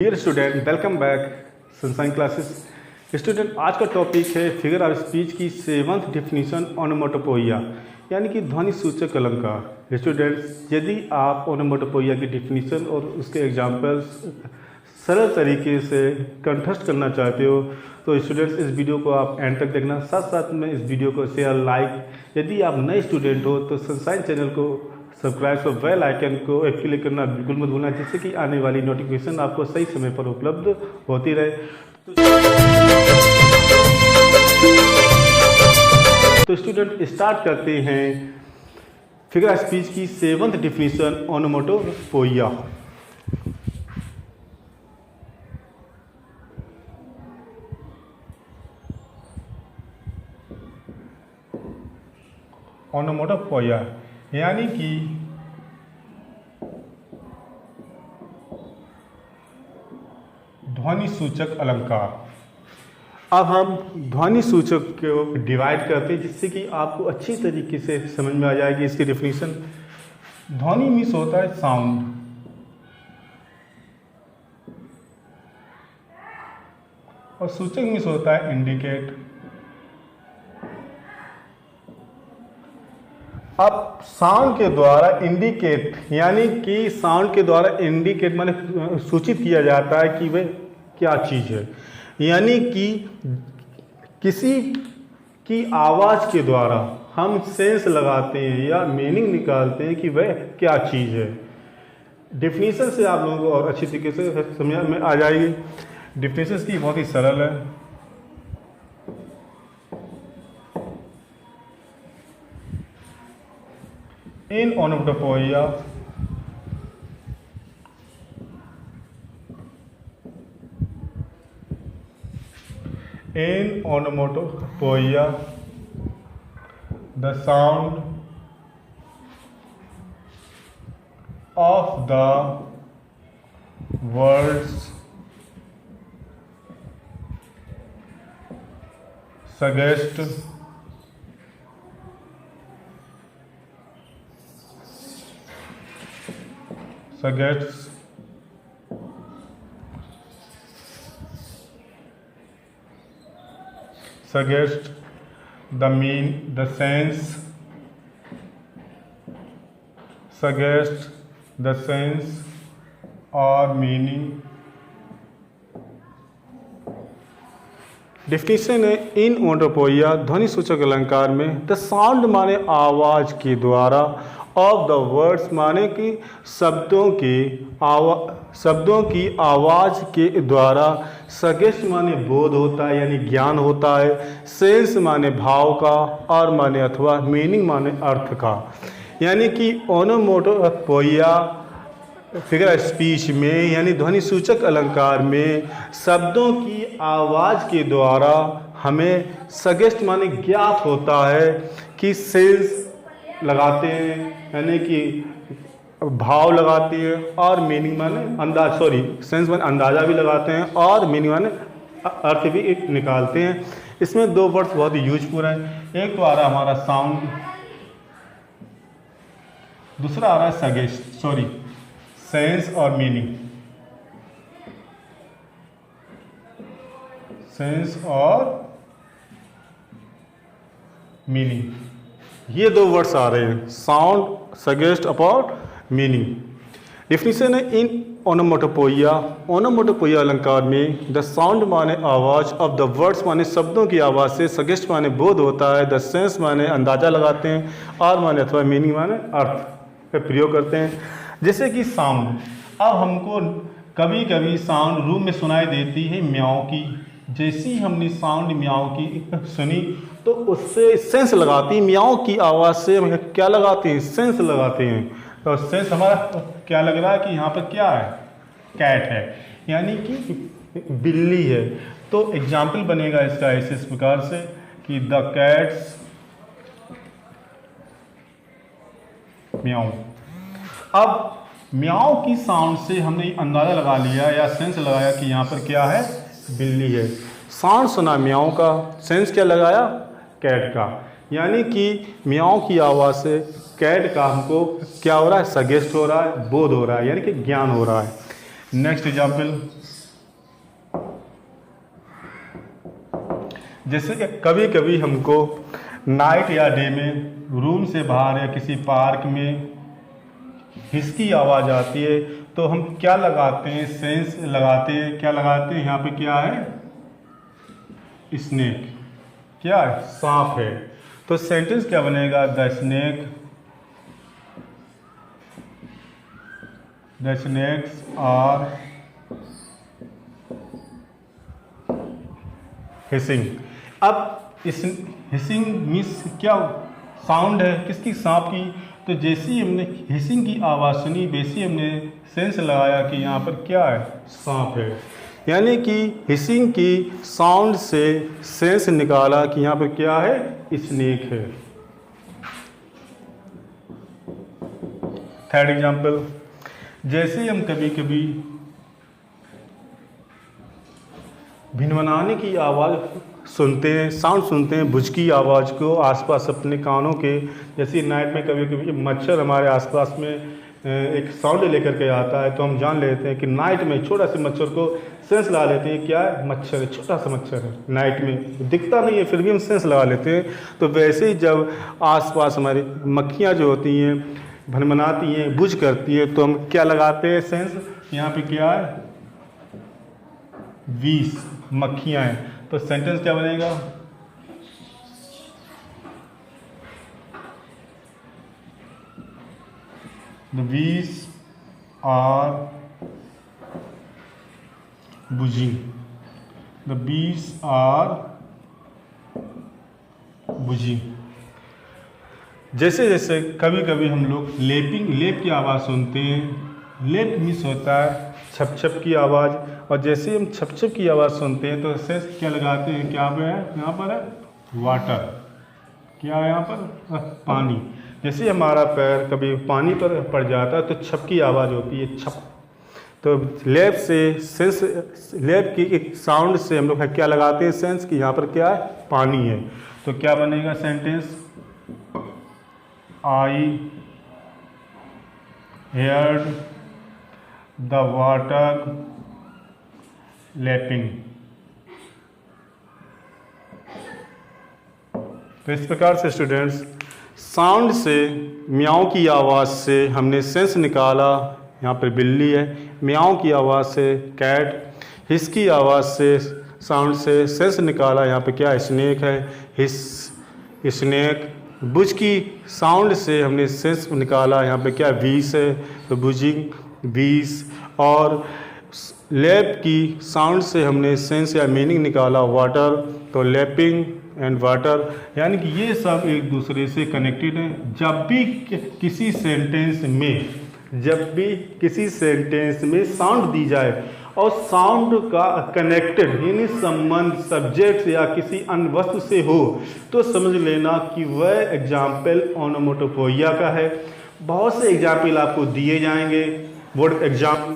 Dear student, welcome back Sunshine Classes. Student, आज का topic है फिगर ऑफ स्पीच की 7th डेफिनेशन ओनोमेटोपोइया, यानी कि ध्वनि सूचक अलंकार। स्टूडेंट्स, यदि आप ओनोमेटोपोइया की डेफिनेशन और उसके एग्जाम्पल्स सरल तरीके से कंठस्थ करना चाहते हो तो स्टूडेंट्स इस वीडियो को आप एंड तक देखना। साथ साथ में इस वीडियो को शेयर, लाइक। यदि आप नए स्टूडेंट हो तो सनशाइन चैनल को सब्सक्राइब और बेल आइकन को क्लिक करना बिल्कुल मत भूलना, जिससे कि आने वाली नोटिफिकेशन आपको सही समय पर उपलब्ध होती रहे। तो स्टूडेंट, स्टार्ट करते हैं फिगर ऑफ स्पीच की 7th डेफिनेशन ओनोमेटोपोइया। ओनोमेटोपोइया यानी कि ध्वनि सूचक अलंकार। अब हम ध्वनि सूचक को डिवाइड करते हैं, जिससे कि आपको अच्छी तरीके से समझ में आ जाएगी इसकी डेफिनेशन। ध्वनि मीन्स होता है साउंड, और सूचक मीन्स होता है इंडिकेट। अब साउंड के द्वारा इंडिकेट, यानी कि साउंड के द्वारा इंडिकेट माने सूचित किया जाता है कि वह क्या चीज़ है, यानी कि किसी की आवाज़ के द्वारा हम सेंस लगाते हैं या मीनिंग निकालते हैं कि वह क्या चीज़ है। डेफिनेशन से आप लोगों को और अच्छी तरीके से समझ में आ जाएगी। डेफिनेशन की बहुत ही सरल है। In onomatopoeia, the sound of the words suggests the sense, suggests the sense or meaning। Definition है इन ओनोमेटोपोइया ध्वनि सूचक अलंकार में द साउंड माने आवाज के द्वारा, ऑफ द वर्ड्स माने कि शब्दों की आवाज़ के द्वारा, सगेस्ट माने बोध होता है यानी ज्ञान होता है, सेंस माने भाव का, और माने अथवा मीनिंग माने अर्थ का। यानी कि ओनोमेटोपोइया फिगर ऑफ स्पीच में यानी ध्वनि सूचक अलंकार में शब्दों की आवाज़ के द्वारा हमें सगेस्ट माने ज्ञात होता है कि सेंस लगाते हैं, यानी कि भाव लगाते हैं, और मीनिंग माने सेंस माने अंदाज़ा भी लगाते हैं, और मीनिंग माने अर्थ भी निकालते हैं। इसमें दो वर्ड्स बहुत ही यूजफुल है। एक तो आ रहा है हमारा साउंड, दूसरा आ रहा है सेंस और मीनिंग। सेंस और मीनिंग, ये दो वर्ड्स आ रहे हैं, sound, suggest, about, meaning. Definition है इन ओनोमेटोपोइया अलंकार में द साउंड माने आवाज़, ऑफ द वर्ड्स माने शब्दों की आवाज़ से, सगेस्ट माने बोध होता है, द सेंस माने अंदाज़ा लगाते हैं, और माने अथवा मीनिंग माने अर्थ का प्रयोग करते हैं। जैसे कि साउंड, अब हमको कभी कभी साउंड रूम में सुनाई देती है म्याऊं की। जैसी हमने साउंड म्याऊं की सुनी तो उससे सेंस लगाती है, म्याऊं की आवाज़ से हम क्या लगाते हैं, सेंस लगाते हैं। तो सेंस हमारा क्या लग रहा है कि यहाँ पर क्या है, कैट है, यानी कि बिल्ली है। तो एग्जाम्पल बनेगा इसका इस प्रकार से कि द कैट्स म्याऊं। अब म्याऊं की साउंड से हमने अंदाज़ा लगा लिया या सेंस लगाया कि यहाँ पर क्या है, बिल्ली है। साउंड सुना म्याऊं का, सेंस क्या लगाया, कैट का। यानी कि म्याऊं की आवाज़ से कैट का हमको क्या हो रहा है, सगेस्ट हो रहा है, बोध हो रहा है, यानी कि ज्ञान हो रहा है। नेक्स्ट एग्जाम्पल, जैसे कि कभी कभी हमको नाइट या डे में रूम से बाहर या किसी पार्क में हिसकी आवाज़ आती है तो हम क्या लगाते हैं, सेंस लगाते हैं, क्या लगाते हैं, यहाँ पे क्या है, स्नेक, क्या है, सांप है। तो सेंटेंस क्या बनेगा, द स्नेक्स आर हिसिंग। अब इस हिसिंग मीन्स क्या साउंड है, किसकी, सांप की। तो जैसे ही हमने हिसिंग की आवाज़ सुनी वैसे हमने सेंस लगाया कि यहाँ पर क्या है, सांप है। यानी कि हिसिंग की साउंड से सेंस निकाला कि यहाँ पर क्या है, स्नेक है। थर्ड एग्जाम्पल, जैसे हम कभी कभी भिनभिनाने की आवाज़ सुनते हैं, साउंड सुनते हैं, बुझ की आवाज़ को आसपास अपने कानों के, जैसे नाइट में कभी कभी मच्छर हमारे आसपास में एक साउंड लेकर के आता है तो हम जान लेते हैं कि नाइट में छोटा से मच्छर को सेंस लगा लेते हैं, क्या है, मच्छर है, छोटा सा मच्छर है, नाइट में दिखता नहीं है फिर भी हम सेंस लगा लेते हैं। तो वैसे ही जब आसपास हमारी मक्खियाँ जो होती हैं भनभनाती हैं, बुझ करती है तो हम क्या लगाते हैं, सेंस। यहाँ पे क्या है, बीस मक्खियाँ हैं। तो सेंटेंस क्या बनेगा, the bees are buzzing, the bees are buzzing। जैसे जैसे कभी कभी हम लोग लेप की आवाज़ सुनते हैं, लेप मिस होता है छप छप की आवाज़, और जैसे हम छप छप की आवाज़ सुनते हैं तो इससे क्या लगाते हैं, क्या पे है, यहाँ पर है वाटर, क्या है यहाँ पर, पानी। जैसे हमारा पैर कभी पानी पर पड़ जाता है तो छप की आवाज़ होती है, छप। तो लेप से सेंस, लेप की एक साउंड से हम लोग क्या लगाते हैं, सेंस कि यहाँ पर क्या है, पानी है। तो क्या बनेगा sentence, I heard the water lapping. तो इस प्रकार से स्टूडेंट्स साउंड से, म्याऊं की आवाज़ से हमने सेंस निकाला, यहाँ पर बिल्ली है, म्याऊं की आवाज़ से कैट, हिस की आवाज़ से, साउंड से सेंस निकाला, यहाँ पे क्या, स्नेक है, हिस स्नेक। बुझ की साउंड से हमने सेंस निकाला, यहाँ पे क्या, बीस है, तो बुझिंग बीस। और लैप की साउंड से हमने सेंस या मीनिंग निकाला, वाटर, तो लैपिंग एंड वाटर। यानी कि ये सब एक दूसरे से कनेक्टेड हैं। जब भी किसी सेंटेंस में साउंड दी जाए और साउंड का कनेक्टेड यानी संबंध सब्जेक्ट या किसी अन्य वस्तु से हो तो समझ लेना कि वह एग्जाम्पल ओनोमेटोपोइया का है। बहुत से एग्जाम्पल आपको दिए जाएंगे बोर्ड एग्जाम